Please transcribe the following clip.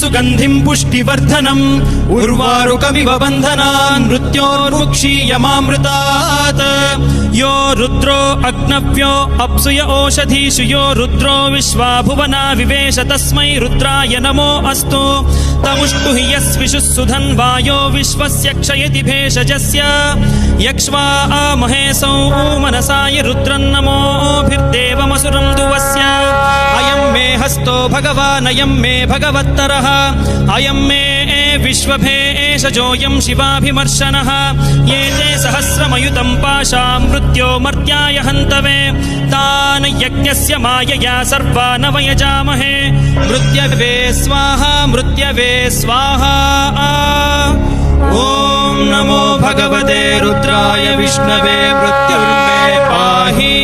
सुगन्धिं पुष्टिवर्धनम् उर्वारुकमिव बन्धनान् मृत्योर्मुक्षीयमामृतात् यो रुद्रो अग्नव्यो अप्सुय ओषधीषु यो रुद्रो विश्वा भुवना विवेश तस्मै रुद्राय नमो अस्तु तमुष्टु हि यस्विषुः सुधन्वायो विश्वस्य क्षयति भेषजस्य यक्ष्वा महेशौ मनसाय रुद्रन्नमोभिर्देवमसुरं दुवस्य अयं मे हस्तो भगवान् अयं मे भगवत्तरः अयं मे विश्वभेषजोऽयं शिवाभिमर्शनः ये ते सहस्रमयुतं पाशां मृत्यो मर्त्याय हन्तवे तान् यज्ञस्य मायया सर्वान् वयजामहे मृत्यवे स्वाहा मृत्यवे स्वाहा ॐ नमो भगवते रुद्राय विष्णवे मृत्युर्मे पाहि।